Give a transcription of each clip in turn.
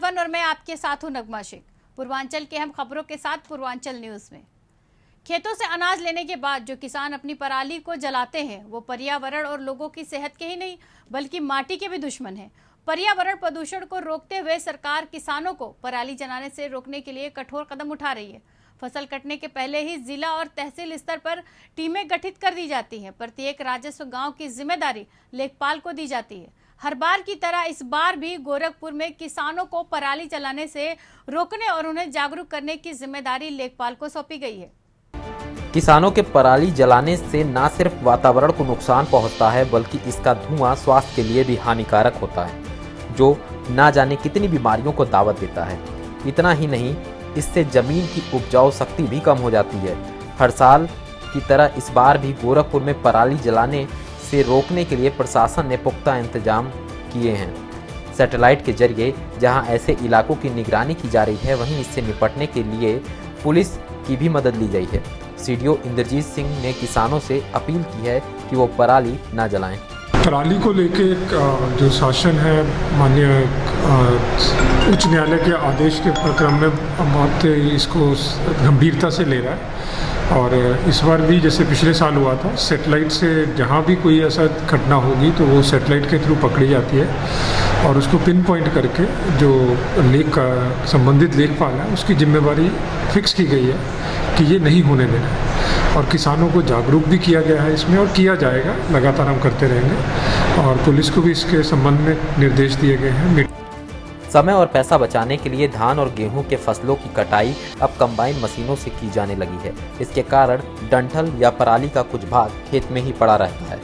पवन और मैं आपके साथ हूं नगमा शेख। पूर्वांचल के अहम खबरों के साथ पूर्वांचल न्यूज में। खेतों से अनाज लेने के बाद जो किसान अपनी पराली को जलाते हैं वो पर्यावरण और लोगों की सेहत के ही नहीं बल्कि माटी के भी दुश्मन हैं। पर्यावरण प्रदूषण को रोकते हुए सरकार किसानों को पराली जलाने से रोकने के लिए कठोर कदम उठा रही है। फसल कटने के पहले ही जिला और तहसील स्तर पर टीमें गठित कर दी जाती हैं। प्रत्येक राजस्व गांव की जिम्मेदारी लेखपाल को दी जाती है। हर बार की तरह इस बार भी गोरखपुर में किसानों को पराली जलाने से रोकने और उन्हें जागरूक करने की जिम्मेदारी लेखपाल को सौंपी गई है। किसानों के पराली जलाने से न सिर्फ वातावरण को नुकसान पहुंचता है बल्कि इसका धुआं स्वास्थ्य के लिए भी हानिकारक होता है, जो न जाने कितनी बीमारियों को दावत देता है। इतना ही नहीं, इससे जमीन की उपजाऊ शक्ति भी कम हो जाती है। हर साल की तरह इस बार भी गोरखपुर में पराली जलाने से रोकने के लिए प्रशासन ने पुख्ता इंतजाम किए हैं। सैटेलाइट के जरिए जहां ऐसे इलाकों की निगरानी की जा रही है, वहीं इससे निपटने के लिए पुलिस की भी मदद ली गई है। सीडीओ इंद्रजीत सिंह ने किसानों से अपील की है कि वो पराली न जलाएं। पराली को लेके जो शासन है माननीय उच्च न्यायालय के आदेश के प्रक्रम में बहुत इसको गंभीरता से ले रहा है। और इस बार भी जैसे पिछले साल हुआ था, सैटेलाइट से जहाँ भी कोई ऐसा घटना होगी तो वो सैटेलाइट के थ्रू पकड़ी जाती है और उसको पिन पॉइंट करके जो लेख का संबंधित लेखपाल है उसकी जिम्मेवारी फिक्स की गई है कि ये नहीं होने देना है। और किसानों को जागरूक भी किया गया है इसमें और किया जाएगा, लगातार हम करते रहेंगे। और पुलिस को भी इसके संबंध में निर्देश दिए गए हैं। समय और पैसा बचाने के लिए धान और गेहूं के फसलों की कटाई अब कंबाइन मशीनों से की जाने लगी है। इसके कारण डंठल या पराली का कुछ भाग खेत में ही पड़ा रहता है।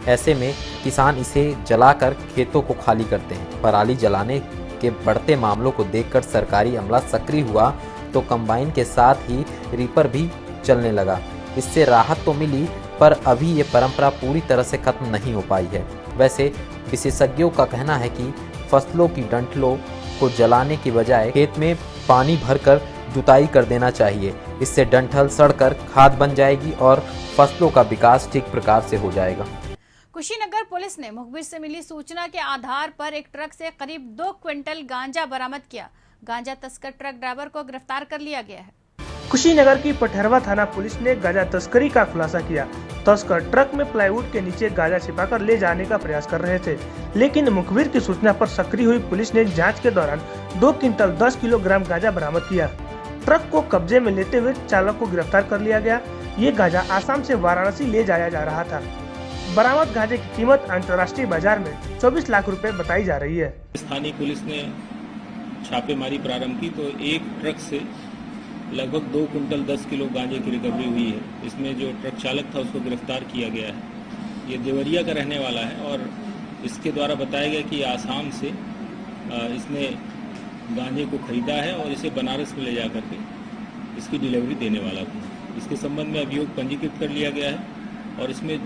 ऐसे में किसान इसे जलाकर खेतों को खाली करते हैं। पराली जलाने के बढ़ते मामलों को देखकर सरकारी अमला सक्रिय हुआ तो कंबाइन के साथ ही रीपर भी चलने लगा। इससे राहत तो मिली, पर अभी ये परंपरा पूरी तरह से खत्म नहीं हो पाई है। वैसे विशेषज्ञों का कहना है कि फसलों की डंठलों को जलाने की बजाय खेत में पानी भरकर जुताई कर देना चाहिए। इससे डंठल सड़कर खाद बन जाएगी और फसलों का विकास ठीक प्रकार से हो जाएगा। कुशीनगर पुलिस ने मुखबिर से मिली सूचना के आधार पर एक ट्रक से करीब 2 क्विंटल गांजा बरामद किया। गांजा तस्कर ट्रक ड्राइवर को गिरफ्तार कर लिया गया है। कुशीनगर की पठरवा थाना पुलिस ने गांजा तस्करी का खुलासा किया। तस्कर ट्रक में प्लाईवुड के नीचे गांजा छिपाकर ले जाने का प्रयास कर रहे थे, लेकिन मुखबिर की सूचना पर सक्रिय हुई पुलिस ने जांच के दौरान 2 क्विंटल 10 किलोग्राम गांजा बरामद किया। ट्रक को कब्जे में लेते हुए चालक को गिरफ्तार कर लिया गया। ये गांजा आसाम से वाराणसी ले जाया जा रहा था। बरामद गांजे की कीमत अंतर्राष्ट्रीय बाजार में 24 लाख रुपए बताई जा रही है। स्थानीय पुलिस ने छापेमारी प्रारंभ की तो एक ट्रक से लगभग 2 कुंटल 10 किलो गांजे की रिकवरी हुई है। इसमें जो ट्रक चालक था उसको गिरफ्तार किया गया है। ये देवरिया का रहने वाला है और इसके द्वारा बताया गया कि आसाम से इसने गांजे को खरीदा है और इसे बनारस में ले जा करके इसकी डिलीवरी देने वाला था। इसके संबंध में अभियोग पंजीकृत कर लिया गया है और इसमें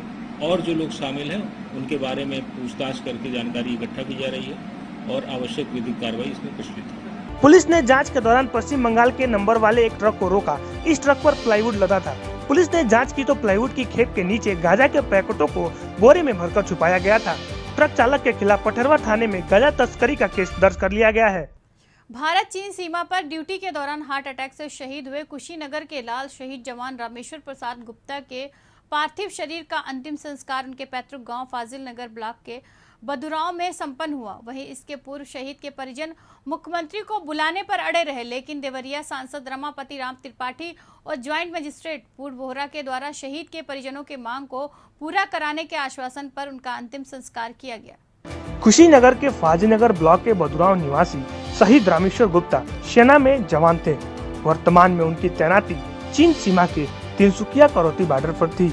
और जो लोग शामिल हैं उनके बारे में पूछताछ करके जानकारी इकट्ठा की जा रही है और आवश्यक विधिक कार्रवाई इसमें प्रचलित है। पुलिस ने जांच के दौरान पश्चिम बंगाल के नंबर वाले एक ट्रक को रोका। इस ट्रक पर प्लाईवुड लदा था। पुलिस ने जांच की तो प्लाईवुड की खेप के नीचे गांजा के पैकेटों को बोरे में भरकर छुपाया गया था। ट्रक चालक के खिलाफ पठरवा थाने में गांजा तस्करी का केस दर्ज कर लिया गया है। भारत चीन सीमा पर ड्यूटी के दौरान हार्ट अटैक से शहीद हुए कुशीनगर के लाल शहीद जवान रामेश्वर प्रसाद गुप्ता के पार्थिव शरीर का अंतिम संस्कार उनके पैतृक गांव फाजिल नगर ब्लॉक के बदुराव में संपन्न हुआ। वहीं इसके पूर्व शहीद के परिजन मुख्यमंत्री को बुलाने पर अड़े रहे, लेकिन देवरिया सांसद रमापति राम त्रिपाठी और ज्वाइंट मजिस्ट्रेट पूर्व बोहरा के द्वारा शहीद के परिजनों के मांग को पूरा कराने के आश्वासन पर उनका अंतिम संस्कार किया गया। कुशीनगर के फाजिलनगर ब्लॉक के बदुराव निवासी शहीद रामेश्वर गुप्ता सेना में जवान थे। वर्तमान में उनकी तैनाती चीन सीमा के तिनसुकिया करौती बॉर्डर पर थी।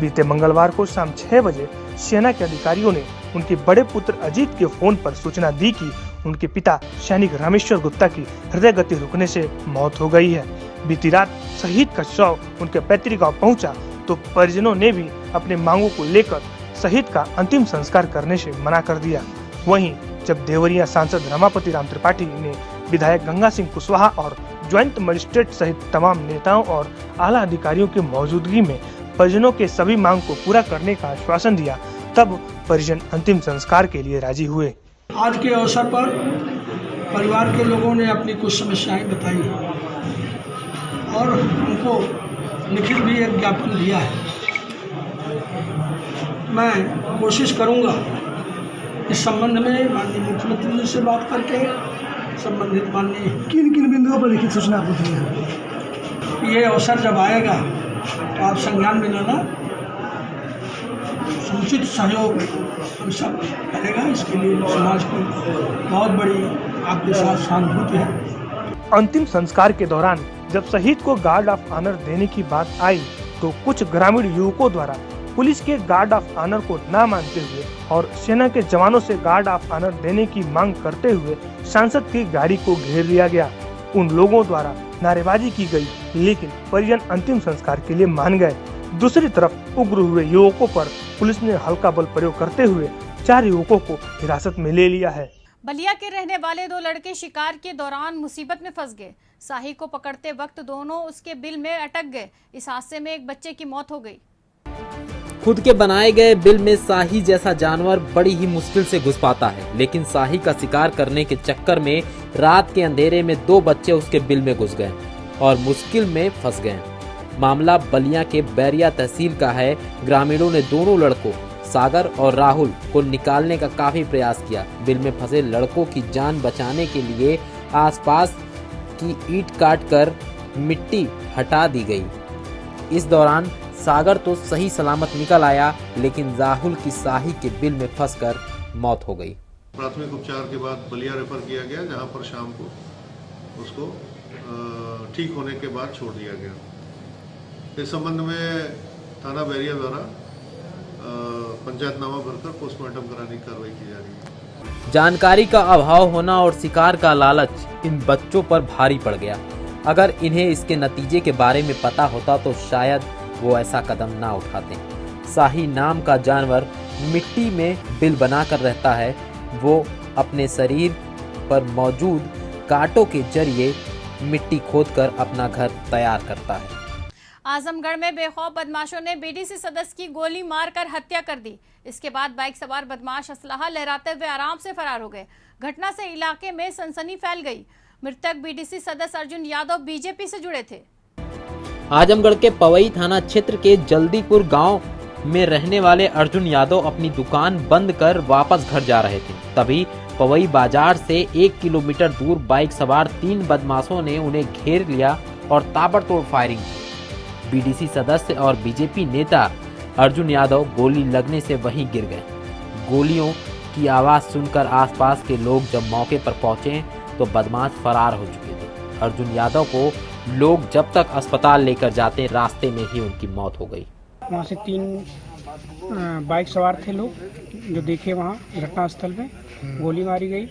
बीते मंगलवार को शाम 6 बजे सेना के अधिकारियों ने उनके बड़े पुत्र अजीत के फोन पर सूचना दी कि उनके पिता सैनिक रामेश्वर गुप्ता की हृदय गति रुकने से मौत हो गई है। बीती रात शहीद का शव उनके पैतृक गांव पहुंचा तो परिजनों ने भी अपने मांगों को लेकर शहीद का अंतिम संस्कार करने से मना कर दिया। वहीं जब देवरिया सांसद रमापति राम त्रिपाठी ने विधायक गंगा सिंह कुशवाहा और ज्वाइंट मजिस्ट्रेट सहित तमाम नेताओं और आला अधिकारियों की मौजूदगी में परिजनों के सभी मांग को पूरा करने का आश्वासन दिया, तब परिजन अंतिम संस्कार के लिए राजी हुए। आज के अवसर पर परिवार के लोगों ने अपनी कुछ समस्याएं बताई और उनको लिखित भी एक ज्ञापन दिया है। मैं कोशिश करूंगा इस संबंध में माननीय मुख्यमंत्री जी से बात करके संबंधित माननीय किन किन बिंदुओं पर लिखित सूचना आपको दी है? ये अवसर जब आएगा तो आप संज्ञान में लेना, समुचित सहयोग हम सब करेगा। इसके लिए समाज की बहुत बड़ी आपके साथ सहानुभूति है। अंतिम संस्कार के दौरान जब शहीद को गार्ड ऑफ ऑनर देने की बात आई तो कुछ ग्रामीण युवकों द्वारा पुलिस के गार्ड ऑफ ऑनर को न मानते हुए और सेना के जवानों से गार्ड ऑफ ऑनर देने की मांग करते हुए सांसद की गाड़ी को घेर लिया गया। उन लोगों द्वारा नारेबाजी की गई, लेकिन परिजन अंतिम संस्कार के लिए मान गए। दूसरी तरफ उग्र हुए युवकों पर पुलिस ने हल्का बल प्रयोग करते हुए 4 युवकों को हिरासत में ले लिया है। बलिया के रहने वाले 2 लड़के शिकार के दौरान मुसीबत में फंस गए। शाही को पकड़ते वक्त दोनों उसके बिल में अटक गए। इस हादसे में एक बच्चे की मौत हो गई। खुद के बनाए गए बिल में शाही जैसा जानवर बड़ी ही मुश्किल से घुस पाता है, लेकिन शाही का शिकार करने के चक्कर में रात के अंधेरे में 2 बच्चे उसके बिल में घुस गए और मुश्किल में फंस गए। मामला बलिया के बैरिया तहसील का है। ग्रामीणों ने दोनों लड़कों सागर और राहुल को निकालने का काफी प्रयास किया। बिल में फंसे लड़कों की जान बचाने के लिए आसपास की ईंट काटकर मिट्टी हटा दी गई। इस दौरान सागर तो सही सलामत निकल आया, लेकिन राहुल की शाही के बिल में फंसकर मौत हो गई। प्राथमिक उपचार के बाद बलिया रेफर किया गया, जहां पर शाम को उसको ठीक होने के बाद छोड़ दिया गया। इस संबंध में थाना बैरिया द्वारा पंचायतनामा भरकर पोस्टमार्टम कराने की कार्रवाई की जा रही है। जानकारी का अभाव होना और शिकार का लालच इन बच्चों पर भारी पड़ गया। अगर इन्हें इसके नतीजे के बारे में पता होता तो शायद वो ऐसा कदम ना उठाते। शाही नाम का जानवर मिट्टी में बिल बनाकर रहता है। वो अपने शरीर पर मौजूद कांटों के जरिए मिट्टी खोदकर अपना घर तैयार करता है। आजमगढ़ में बेखौफ बदमाशों ने बीडीसी सदस्य की गोली मारकर हत्या कर दी। इसके बाद बाइक सवार बदमाश असलाहा लहराते हुए आराम से फरार हो गए। घटना से इलाके में सनसनी फैल गई। मृतक बीडीसी सदस्य अर्जुन यादव बीजेपी से जुड़े थे। आजमगढ़ के पवई थाना क्षेत्र के जल्दीपुर गांव में रहने वाले अर्जुन यादव अपनी दुकान बंद कर वापस घर जा रहे थे। तभी पवई बाजार से 1 किलोमीटर दूर बाइक सवार 3 बदमाशों ने उन्हें घेर लिया और ताबड़तोड़ फायरिंग की। बीडीसी सदस्य और बीजेपी नेता अर्जुन यादव गोली लगने से वहीं गिर गए। गोलियों की आवाज सुनकर आसपास के लोग जब मौके पर पहुंचे तो बदमाश फरार हो चुके थे। अर्जुन यादव को लोग जब तक अस्पताल लेकर जाते रास्ते में ही उनकी मौत हो गई। वहाँ से 3 बाइक सवार थे लोग, जो देखे वहाँ घटनास्थल पे गोली मारी गई।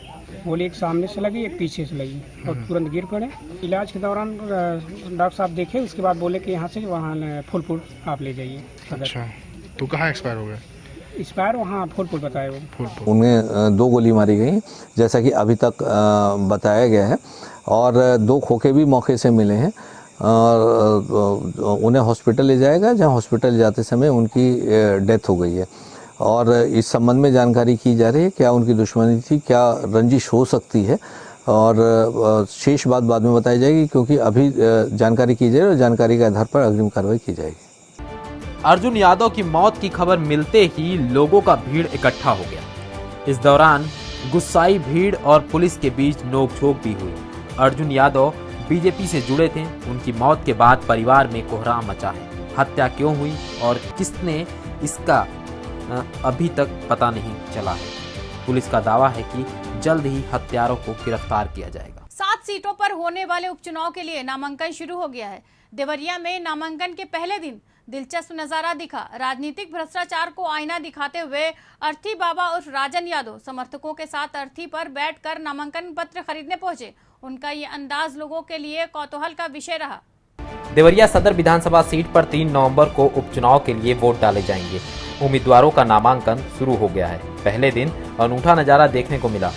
गोली एक सामने से लगी, एक पीछे से लगी और तुरंत गिर पड़े। इलाज के दौरान डॉक्टर साहब देखे, उसके बाद बोले कि यहाँ से वहाँ फूलपुर आप ले जाइए। अच्छा, तो कहाँ एक्सपायर हो गए? एक्सपायर वहाँ फूलपुर बताए वो। उनमें 2 गोली मारी गई जैसा कि अभी तक बताया गया है, और 2 खोखे भी मौके से मिले हैं और उन्हें हॉस्पिटल ले जाएगा, जहाँ हॉस्पिटल जाते समय उनकी डेथ हो गई है। और इस संबंध में जानकारी की जा रही है क्या उनकी दुश्मनी थी, क्या रंजिश हो सकती है, और शेष बात बाद में बताई जाएगी, क्योंकि अभी जानकारी की जा रही है और जानकारी के आधार पर अग्रिम कार्रवाई की जाएगी। अर्जुन यादव की मौत की खबर मिलते ही लोगों का भीड़ इकट्ठा हो गया। इस दौरान गुस्साई भीड़ और पुलिस के बीच नोकझोंक भी हुई। अर्जुन यादव बीजेपी से जुड़े थे। उनकी मौत के बाद परिवार में कोहराम मचा है। हत्या क्यों हुई और किसने इसका अभी तक पता नहीं चला है। पुलिस का दावा है कि जल्द ही हत्यारों को गिरफ्तार किया जाएगा। 7 सीटों पर होने वाले उपचुनाव के लिए नामांकन शुरू हो गया है। देवरिया में नामांकन के पहले दिन दिलचस्प नजारा दिखा। राजनीतिक भ्रष्टाचार को आईना दिखाते हुए अर्थी बाबा उर्फ राजन यादव समर्थकों के साथ अर्थी पर बैठकर नामांकन पत्र खरीदने पहुंचे। उनका ये अंदाज लोगों के लिए कौतूहल का विषय रहा। देवरिया सदर विधानसभा सीट पर 3 नवंबर को उपचुनाव के लिए वोट डाले जाएंगे। उम्मीदवारों का नामांकन शुरू हो गया है। पहले दिन अनूठा नजारा देखने को मिला।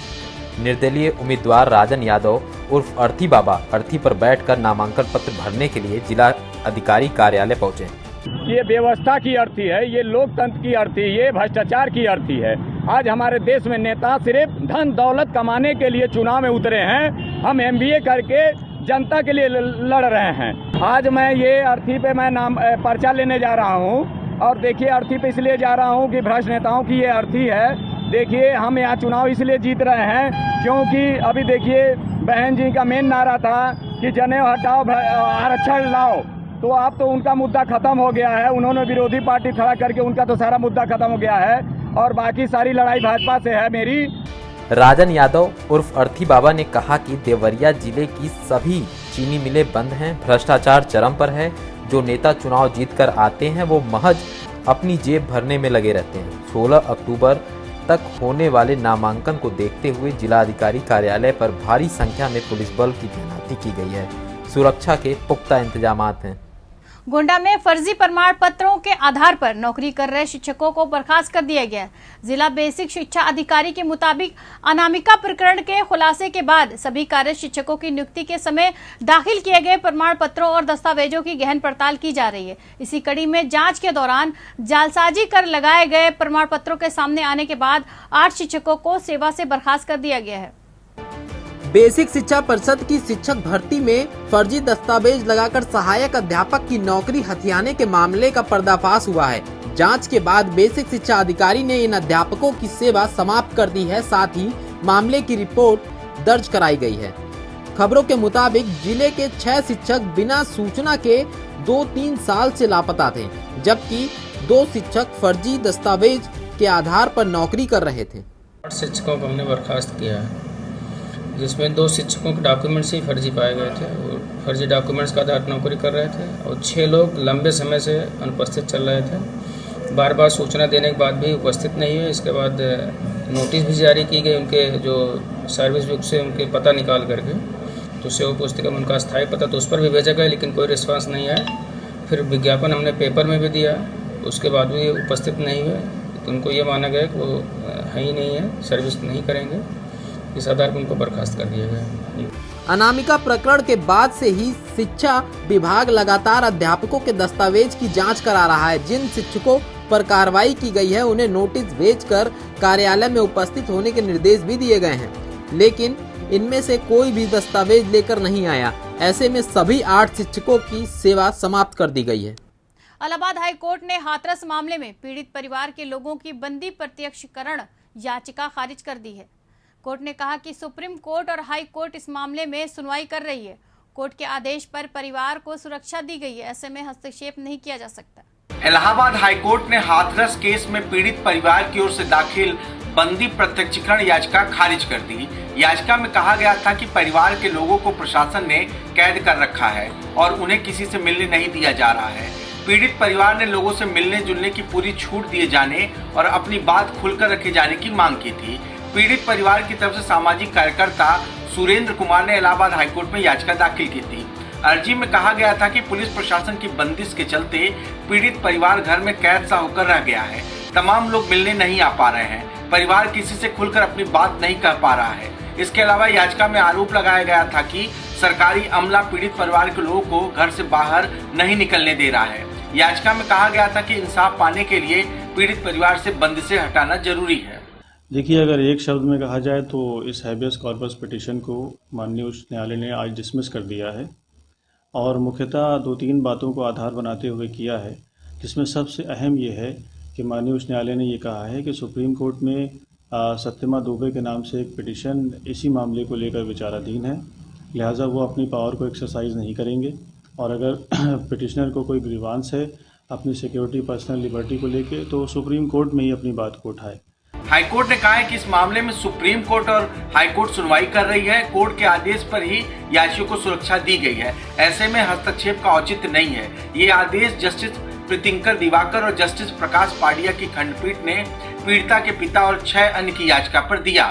निर्दलीय उम्मीदवार राजन यादव उर्फ अर्थी बाबा अर्थी पर बैठकर नामांकन पत्र भरने के लिए जिला अधिकारी कार्यालय पहुंचे। ये व्यवस्था की अर्थी है, ये लोकतंत्र की अर्थी, ये भ्रष्टाचार की अर्थी है। आज हमारे देश में नेता सिर्फ धन दौलत कमाने के लिए चुनाव में उतरे हैं। हम MBA करके जनता के लिए लड़ रहे हैं। आज मैं ये अर्थी पे मैं नाम पर्चा लेने जा रहा हूँ और देखिए अर्थी पे इसलिए जा रहा हूँ कि भ्रष्ट नेताओं की ये अर्थी है। देखिए हम यहाँ चुनाव इसलिए जीत रहे हैं क्योंकि अभी देखिए बहन जी का मेन नारा था कि जनेऊ हटाओ आरक्षण लाओ, तो अब तो उनका मुद्दा खत्म हो गया है। उन्होंने विरोधी पार्टी खड़ा करके उनका तो सारा मुद्दा खत्म हो गया है और बाकी सारी लड़ाई भाजपा से है मेरी। राजन यादव उर्फ अर्थी बाबा ने कहा कि देवरिया जिले की सभी चीनी मिलें बंद हैं, भ्रष्टाचार चरम पर है। जो नेता चुनाव जीतकर आते हैं वो महज अपनी जेब भरने में लगे रहते हैं। 16 अक्टूबर तक होने वाले नामांकन को देखते हुए जिलाधिकारी कार्यालय पर भारी संख्या में पुलिस बल की तैनाती की गई है। सुरक्षा के पुख्ता इंतजाम हैं। गोंडा में फर्जी प्रमाण पत्रों के आधार पर नौकरी कर रहे शिक्षकों को बर्खास्त कर दिया गया है। जिला बेसिक शिक्षा अधिकारी के मुताबिक अनामिका प्रकरण के खुलासे के बाद सभी कार्य शिक्षकों की नियुक्ति के समय दाखिल किए गए प्रमाण पत्रों और दस्तावेजों की गहन पड़ताल की जा रही है। इसी कड़ी में जांच के दौरान जालसाजी कर लगाए गए प्रमाण पत्रों के सामने आने के बाद 8 शिक्षकों को सेवा से बर्खास्त कर दिया गया है। बेसिक शिक्षा परिषद की शिक्षक भर्ती में फर्जी दस्तावेज लगाकर सहायक अध्यापक की नौकरी हथियाने के मामले का पर्दाफाश हुआ है। जांच के बाद बेसिक शिक्षा अधिकारी ने इन अध्यापकों की सेवा समाप्त कर दी है। साथ ही मामले की रिपोर्ट दर्ज कराई गई है। खबरों के मुताबिक जिले के 6 शिक्षक बिना सूचना के 2-3 साल से लापता थे, जबकि 2 शिक्षक फर्जी दस्तावेज के आधार पर नौकरी कर रहे थे। 8 शिक्षकों को हमने बर्खास्त किया है, जिसमें 2 शिक्षकों के डॉक्यूमेंट्स ही फर्जी पाए गए थे और फर्जी डॉक्यूमेंट्स का आधार पर नौकरी कर रहे थे और 6 लोग लंबे समय से अनुपस्थित चल रहे थे। बार बार सूचना देने के बाद भी उपस्थित नहीं हुए। इसके बाद नोटिस भी जारी की गई उनके जो सर्विस बुक से उनके पता निकाल करके, तो सेवा पुस्तिका में उनका स्थायी पता तो उस पर भी भेजा गया, लेकिन कोई रिस्पांस नहीं आया। फिर विज्ञापन हमने पेपर में भी दिया, उसके बाद भी उपस्थित नहीं हुए। तो उनको ये माना गया कि वो है ही नहीं है, सर्विस नहीं करेंगे। इस आधार पर उनको बर्खास्त कर दिया गया। अनामिका प्रकरण के बाद से ही शिक्षा विभाग लगातार अध्यापकों के दस्तावेज की जांच करा रहा है। जिन शिक्षकों पर कार्रवाई की गई है उन्हें नोटिस भेजकर कार्यालय में उपस्थित होने के निर्देश भी दिए गए हैं, लेकिन इनमें से कोई भी दस्तावेज लेकर नहीं आया। ऐसे में सभी 8 शिक्षकों की सेवा समाप्त कर दी गई है। इलाहाबाद हाई कोर्ट ने हाथरस मामले में पीड़ित परिवार के लोगों की बंदी प्रत्यक्षीकरण याचिका खारिज कर दी है। कोर्ट ने कहा कि सुप्रीम कोर्ट और हाई कोर्ट इस मामले में सुनवाई कर रही है। कोर्ट के आदेश पर परिवार को सुरक्षा दी गई है, ऐसे में हस्तक्षेप नहीं किया जा सकता। इलाहाबाद हाई कोर्ट ने हाथरस केस में पीड़ित परिवार की ओर से दाखिल बंदी प्रत्यक्षीकरण याचिका खारिज कर दी। याचिका में कहा गया था कि परिवार के लोगों को प्रशासन ने कैद कर रखा है और उन्हें किसी से मिलने नहीं दिया जा रहा है। पीड़ित परिवार ने लोगों से मिलने जुलने की पूरी छूट दिए जाने और अपनी बात खुलकर रखे जाने की मांग की थी। पीड़ित परिवार की तरफ से सामाजिक कार्यकर्ता सुरेंद्र कुमार ने इलाहाबाद हाईकोर्ट में याचिका दाखिल की थी। अर्जी में कहा गया था कि पुलिस प्रशासन की बंदिश के चलते पीड़ित परिवार घर में कैद सा होकर रह गया है। तमाम लोग मिलने नहीं आ पा रहे हैं। परिवार किसी से खुलकर अपनी बात नहीं कह पा रहा है। इसके अलावा याचिका में आरोप लगाया गया था कि सरकारी अमला पीड़ित परिवार के लोगों को घर से बाहर नहीं निकलने दे रहा है। याचिका में कहा गया था कि इंसाफ पाने के लिए पीड़ित परिवार से बंदिशें हटाना जरूरी है। देखिए, अगर एक शब्द में कहा जाए तो इस हैबियस कॉर्पस पिटीशन को माननीय उच्च न्यायालय ने आज डिसमिस कर दिया है और मुख्यतः 2-3 बातों को आधार बनाते हुए किया है, जिसमें सबसे अहम ये है कि माननीय उच्च न्यायालय ने ये कहा है कि सुप्रीम कोर्ट में सत्यमा दुबे के नाम से एक पिटीशन इसी मामले को लेकर विचाराधीन है, लिहाजा वो अपनी पावर को एक्सरसाइज नहीं करेंगे और अगर पिटिशनर को कोई ग्रीवांस है अपनी सिक्योरिटी पर्सनल लिबर्टी को लेके तो सुप्रीम कोर्ट में ही अपनी बात को उठाए। हाईकोर्ट ने कहा है कि इस मामले में सुप्रीम कोर्ट और हाईकोर्ट सुनवाई कर रही है। कोर्ट के आदेश पर ही याचिका को सुरक्षा दी गई है, ऐसे में हस्तक्षेप का औचित्य नहीं है। ये आदेश जस्टिस प्रीतिंकर दिवाकर और जस्टिस प्रकाश पाडिया की खंडपीठ ने पीड़िता के पिता और 6 अन्य की याचिका पर दिया।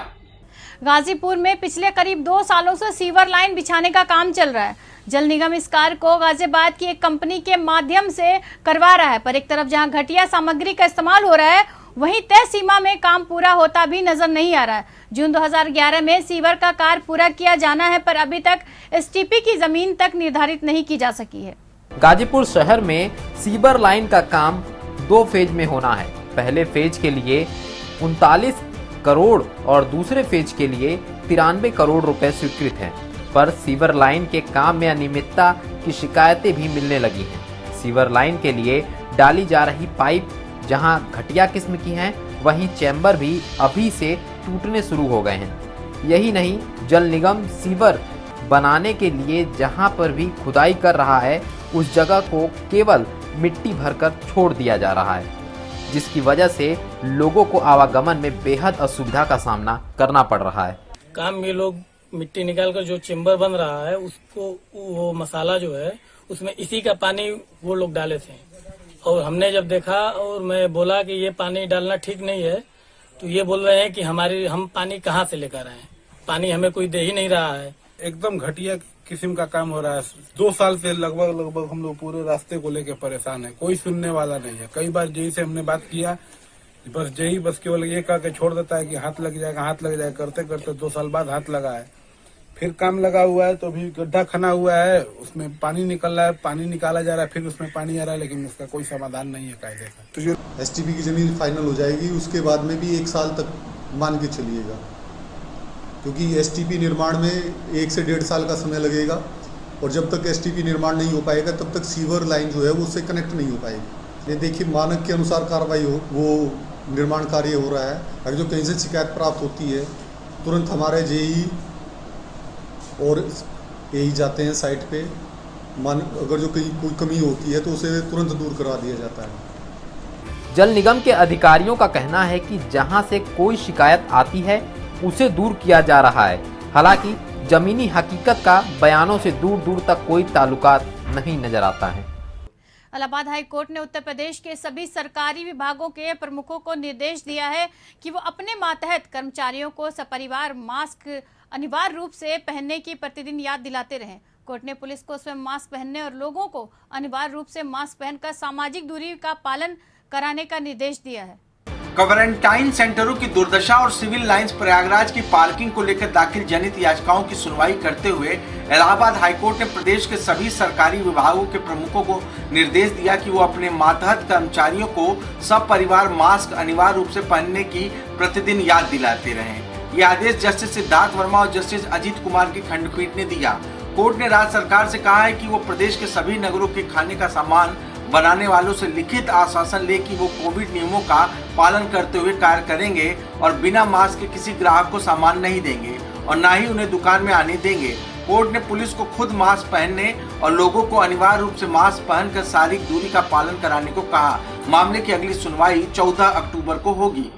गाजीपुर में पिछले करीब 2 सालों से सीवर लाइन बिछाने का काम चल रहा है। जल निगम इस कार्य को गाजियाबाद की एक कंपनी के माध्यम से करवा रहा है, पर एक तरफ जहां घटिया सामग्री का इस्तेमाल हो रहा है, वहीं तय सीमा में काम पूरा होता भी नजर नहीं आ रहा है। जून 2011 में सीवर का कार्य पूरा किया जाना है, पर अभी तक एसटीपी की जमीन तक निर्धारित नहीं की जा सकी है। गाजीपुर शहर में सीवर लाइन का काम 2 फेज में होना है। पहले फेज के लिए 39 करोड़ और दूसरे फेज के लिए 93 करोड़ रुपए स्वीकृत हैं। पर सीवर लाइन के काम में अनियमितता की शिकायतें भी मिलने लगी हैं। सीवर लाइन के लिए डाली जा रही पाइप जहां घटिया किस्म की हैं, वहीं चैम्बर भी अभी से टूटने शुरू हो गए हैं। यही नहीं, जल निगम सीवर बनाने के लिए जहां पर भी खुदाई कर रहा है, उस जगह को केवल मिट्टी भरकर छोड़ दिया जा रहा है, जिसकी वजह से लोगों को आवागमन में बेहद असुविधा का सामना करना पड़ रहा है। काम में लोग मिट्टी निकाल कर जो चेम्बर बन रहा है, उसको वो मसाला जो है उसमें इसी का पानी वो लोग डाले थे, और हमने जब देखा और मैं बोला कि ये पानी डालना ठीक नहीं है, तो ये बोल रहे हैं कि हम पानी कहाँ से लेकर आए, पानी हमें कोई दे ही नहीं रहा है। एकदम घटिया किस्म का काम हो रहा है। 2 साल से लगभग हम लोग पूरे रास्ते को लेकर परेशान है, कोई सुनने वाला नहीं है। कई बार जेई से हमने बात किया, बस जेई बस केवल ये कह के छोड़ देता है कि हाथ लग जाएगा। करते करते 2 साल बाद हाथ लगा है, फिर काम लगा हुआ है, तो अभी गड्ढा खना हुआ है, उसमें पानी निकल रहा है, पानी निकाला जा रहा है, फिर उसमें पानी आ रहा है, लेकिन उसका कोई समाधान नहीं है कायदे का। तो जो STP की जमीन फाइनल हो जाएगी, उसके बाद में भी 1 साल तक मान के चलिएगा, क्योंकि STP निर्माण में 1 से 1.5 साल का समय लगेगा, और जब तक STP निर्माण नहीं हो पाएगा तब तक सीवर लाइन जो है वो उससे कनेक्ट नहीं हो पाएगी। ये देखिए, मानक के अनुसार कार्रवाई वो निर्माण कार्य हो रहा है। अगर जो कहीं से शिकायत प्राप्त होती है, तुरंत हमारे जेई और यही जाते हैं साइट पे। अगर जो कहीं कोई कमी होती है तो उसे तुरंत दूर करवा दिया जाता है। जल निगम के अधिकारियों का कहना है कि जहां से कोई शिकायत आती है उसे दूर किया जा रहा है। हालांकि जमीनी हकीकत का बयानों से दूर दूर तक कोई ताल्लुकात नहीं नजर आता है। इलाहाबाद हाई कोर्ट ने उत्तर प्रदेश के सभी सरकारी विभागों के प्रमुखों को निर्देश दिया है कि वो अपने मातहत कर्मचारियों को सपरिवार मास्क अनिवार्य रूप से पहनने की प्रतिदिन याद दिलाते रहें। कोर्ट ने पुलिस को स्वयं मास्क पहनने और लोगों को अनिवार्य रूप से मास्क पहनकर सामाजिक दूरी का पालन कराने का निर्देश दिया है। क्वारंटाइन सेंटरों की दुर्दशा और सिविल लाइंस प्रयागराज की पार्किंग को लेकर दाखिल जनहित याचिकाओं की सुनवाई करते हुए इलाहाबाद हाईकोर्ट ने प्रदेश के सभी सरकारी विभागों के प्रमुखों को निर्देश दिया कि वो अपने मातहत कर्मचारियों को सब परिवार मास्क अनिवार्य रूप से पहनने की प्रतिदिन याद दिलाते रहें। ये आदेश जस्टिस सिद्धार्थ वर्मा और जस्टिस अजीत कुमार की खंडपीठ ने दिया। कोर्ट ने राज्य सरकार से कहा है कि वो प्रदेश के सभी नगरों के खाने का सामान बनाने वालों से लिखित आश्वासन ले कि वो कोविड नियमों का पालन करते हुए कार्य करेंगे और बिना मास्क के किसी ग्राहक को सामान नहीं देंगे और न ही उन्हें दुकान में आने देंगे। कोर्ट ने पुलिस को खुद मास्क पहनने और लोगों को अनिवार्य रूप से मास्क पहनकर शारीरिक दूरी का पालन कराने को कहा। मामले की अगली सुनवाई 14 अक्टूबर को होगी।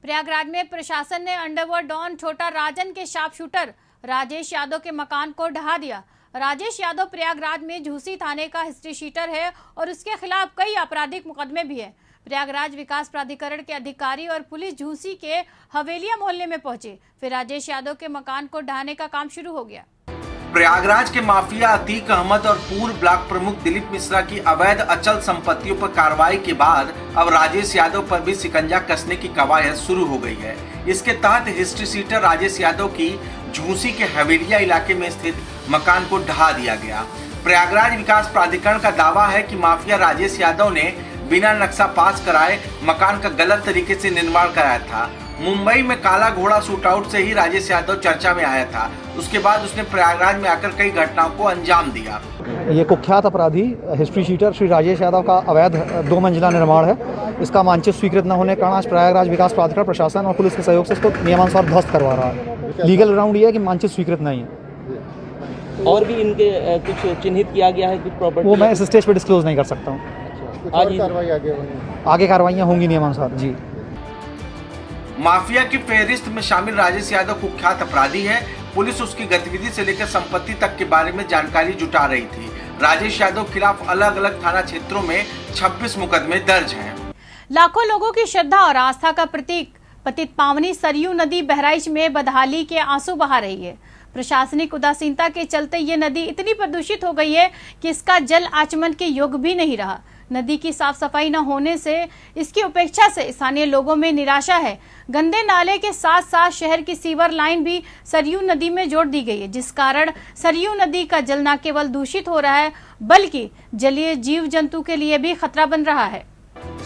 प्रयागराज में प्रशासन ने अंडरवर्ल्ड डॉन छोटा राजन के शार्प शूटर राजेश यादव के मकान को ढहा दिया। राजेश यादव प्रयागराज में झूसी थाने का हिस्ट्री शीटर है और उसके खिलाफ कई आपराधिक मुकदमे भी है। प्रयागराज विकास प्राधिकरण के अधिकारी और पुलिस झूसी के हवेलिया मोहल्ले में पहुंचे, फिर राजेश यादव के मकान को ढहाने का काम शुरू हो गया। प्रयागराज के माफिया अतीक अहमद और पूर्व ब्लॉक प्रमुख दिलीप मिश्रा की अवैध अचल संपत्तियों पर कार्रवाई के बाद अब राजेश यादव पर भी शिकंजा कसने की कवायद शुरू हो गई है। इसके तहत हिस्ट्री सीटर राजेश यादव की झूसी के हवेलिया इलाके में स्थित मकान को ढहा दिया गया। प्रयागराज विकास प्राधिकरण का दावा है कि माफिया राजेश यादव ने बिना नक्शा पास कराए मकान का गलत तरीके से निर्माण कराया था। मुंबई में काला घोड़ा शूटआउट से ही राजेश यादव चर्चा में आया था। उसके बाद उसने प्रयागराज में आकर कई घटनाओं को अंजाम दिया। ये कुख्यात अपराधी हिस्ट्री शीटर श्री राजेश यादव का अवैध 2 मंजिला निर्माण है। इसका मानचित्र स्वीकृत न होने के कारण आज प्रयागराज विकास प्राधिकरण प्रशासन और पुलिस के सहयोग से इसको नियमानुसार ध्वस्त करवा रहा है। लीगल ग्राउंड ये है कि मानचित्र स्वीकृत नहीं है। और भी इनके कुछ चिन्हित किया गया है कुछ प्रॉपर्टी, वो मैं इस स्टेज पे डिस्क्लोज नहीं कर सकता हूँ। आगे कार्रवाइयाँ होंगी नियमानुसार जी। माफिया की फेहरिस्त में शामिल राजेश यादव कुख्यात अपराधी है। पुलिस उसकी गतिविधि से लेकर संपत्ति तक के बारे में जानकारी जुटा रही थी। राजेश यादव के खिलाफ अलग अलग थाना क्षेत्रों में 26 मुकदमे दर्ज हैं। लाखों लोगों की श्रद्धा और आस्था का प्रतीक पतित पावनी सरयू नदी बहराइच में बदहाली के आंसू बहा रही है। प्रशासनिक उदासीनता के चलते ये नदी इतनी प्रदूषित हो गई है कि इसका जल आचमन के योग्य भी नहीं रहा। नदी की साफ सफाई न होने से इसकी उपेक्षा से स्थानीय लोगों में निराशा है। गंदे नाले के साथ साथ शहर की सीवर लाइन भी सरयू नदी में जोड़ दी गई है, जिस कारण सरयू नदी का जल न केवल दूषित हो रहा है बल्कि जलीय जीव जंतु के लिए भी खतरा बन रहा है।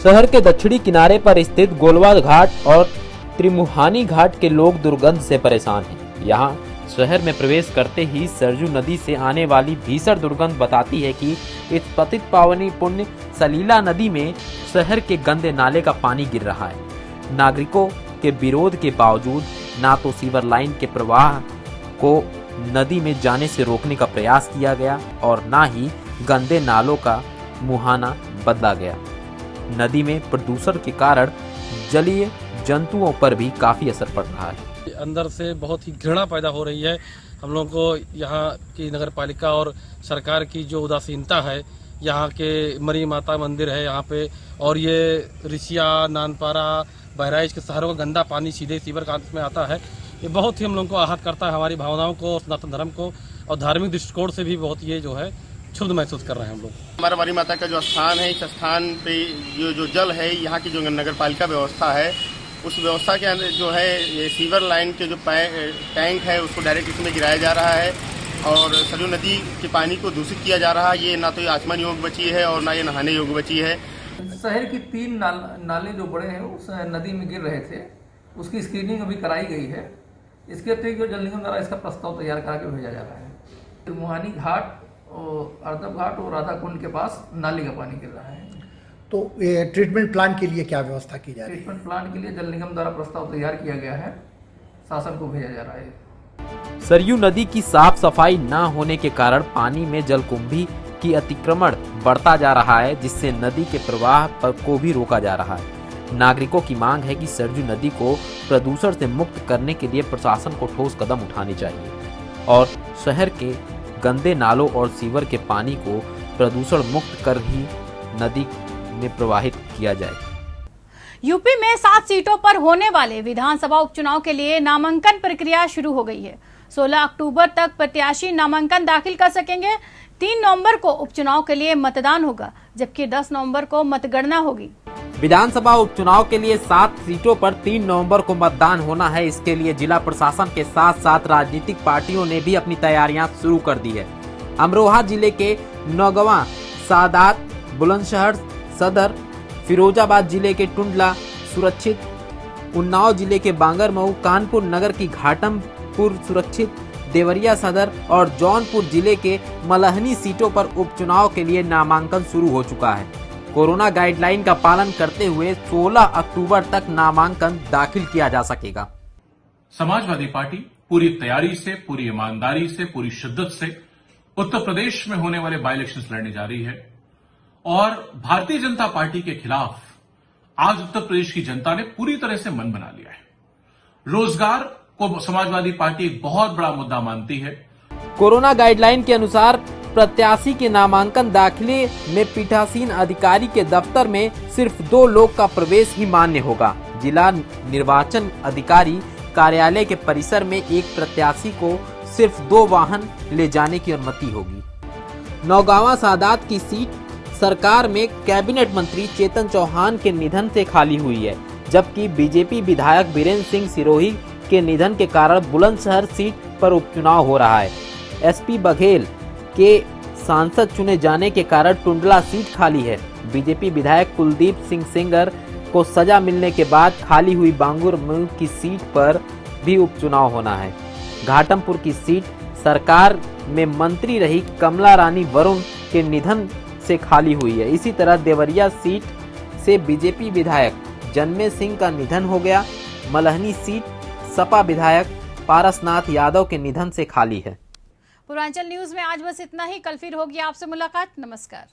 शहर के दक्षिणी किनारे पर स्थित गोलवा घाट और त्रिमुहानी घाट के लोग दुर्गंध से परेशान हैं। यहाँ शहर में प्रवेश करते ही सरजू नदी से आने वाली भीषण दुर्गंध बताती है कि इस पतित पावनी पुण्य सलीला नदी में शहर के गंदे नाले का पानी गिर रहा है। नागरिकों के विरोध के बावजूद ना तो सीवर लाइन के प्रवाह को नदी में जाने से रोकने का प्रयास किया गया और ना ही गंदे नालों का मुहाना बदला गया। नदी में प्रदूषण के कारण जलीय जंतुओं पर भी काफी असर पड़ रहा है। अंदर से बहुत ही घृणा पैदा हो रही है। हम लोगों को यहाँ की नगर पालिका और सरकार की जो उदासीनता है, यहाँ के मरी माता मंदिर है यहाँ पे, और ये रिसिया, नानपारा, बहराइच के शहरों का गंदा पानी सीधे सीवर का में आता है। ये बहुत ही हम लोगों को आहत करता है, हमारी भावनाओं को, सनातन धर्म को, और धार्मिक दृष्टिकोण से भी बहुत ये जो है क्षुब्ध महसूस कर रहे हैं हम लोग। हमारा मरी माता का जो स्थान है, इस स्थान पे जो जल है, यहाँ की जो नगर पालिका व्यवस्था है, उस व्यवस्था के अंदर जो है ये सीवर लाइन के जो टैंक है उसको डायरेक्ट इसमें गिराया जा रहा है और सरयू नदी के पानी को दूषित किया जा रहा है। ये ना तो ये आचमन योग्य बची है और ना ये नहाने योग्य बची है। शहर की 3 नाले जो बड़े हैं उस नदी में गिर रहे थे, उसकी स्क्रीनिंग अभी कराई गई है। इसके अतिरिक्त जो जल निगम द्वारा इसका प्रस्ताव तैयार करके भेजा जा रहा है। त्रिमुहानी घाट और अर्धव घाट और राधा कुंड के पास नाली का पानी गिर रहा है। तो ये ट्रीटमेंट प्लांट के लिए क्या व्यवस्था की जा रही है? ट्रीटमेंट प्लांट के लिए जल निगम द्वारा प्रस्ताव तैयार किया गया है, शासन को भेजा जा रहा है। सरयू नदी की साफ सफाई न होने के कारण पानी में जलकुंभी की अतिक्रमण बढ़ता जा रहा है, जिससे नदी के प्रवाह को भी रोका जा रहा है। नागरिकों की मांग है कि सरयू नदी को प्रदूषण से मुक्त करने के लिए प्रशासन को ठोस कदम उठाने चाहिए और शहर के गंदे नालों और सीवर के पानी को प्रदूषण मुक्त कर ही नदी में प्रवाहित किया जाए। यूपी में 7 सीटों पर होने वाले विधानसभा उपचुनाव के लिए नामांकन प्रक्रिया शुरू हो गई है। 16 अक्टूबर तक प्रत्याशी नामांकन दाखिल कर सकेंगे। 3 नवंबर को उपचुनाव के लिए मतदान होगा, जबकि 10 नवंबर को मतगणना होगी। विधानसभा उपचुनाव के लिए 7 सीटों पर 3 नवंबर को मतदान होना है। इसके लिए जिला प्रशासन के साथ साथ राजनीतिक पार्टियों ने भी अपनी तैयारियां शुरू कर दी है। अमरोहा जिले के नौगवा, सादात, बुलंदशहर सदर, फिरोजाबाद जिले के टुंडला सुरक्षित, उन्नाव जिले के बांगरमऊ, कानपुर नगर की घाटमपुर सुरक्षित, देवरिया सदर और जौनपुर जिले के मलहनी सीटों पर उपचुनाव के लिए नामांकन शुरू हो चुका है। कोरोना गाइडलाइन का पालन करते हुए 16 अक्टूबर तक नामांकन दाखिल किया जा सकेगा। समाजवादी पार्टी पूरी तैयारी से, पूरी ईमानदारी से, पूरी शिद्दत से उत्तर प्रदेश में होने वाले बाई इलेक्शंस लड़ने जा रही है और भारतीय जनता पार्टी के खिलाफ आज उत्तर प्रदेश की जनता ने पूरी तरह से मन बना लिया है। रोजगार को समाजवादी पार्टी एक बहुत बड़ा मुद्दा मानती है। कोरोना गाइडलाइन के अनुसार प्रत्याशी के नामांकन दाखिले में पीठासीन अधिकारी के दफ्तर में सिर्फ 2 लोग का प्रवेश ही मान्य होगा। जिला निर्वाचन अधिकारी कार्यालय के परिसर में एक प्रत्याशी को सिर्फ 2 वाहन ले जाने की अनुमति होगी। नौगावा सादात की सीट सरकार में कैबिनेट मंत्री चेतन चौहान के निधन से खाली हुई है, जबकि बीजेपी विधायक बीरेंद्र सिंह सिरोही के निधन के कारण बुलंदशहर सीट पर उपचुनाव हो रहा है। एसपी बघेल के सांसद चुने जाने के कारण टुंडला सीट खाली है। बीजेपी विधायक कुलदीप सिंह सेंगर को सजा मिलने के बाद खाली हुई बांगरमऊ की सीट पर भी उपचुनाव होना है। घाटमपुर की सीट सरकार में मंत्री रही कमला रानी वरुण के निधन से खाली हुई है। इसी तरह देवरिया सीट से बीजेपी विधायक जन्मे सिंह का निधन हो गया। मलहनी सीट सपा विधायक पारसनाथ यादव के निधन से खाली है। पूर्वांचल न्यूज में आज बस इतना ही। कल फिर होगी आपसे मुलाकात। नमस्कार।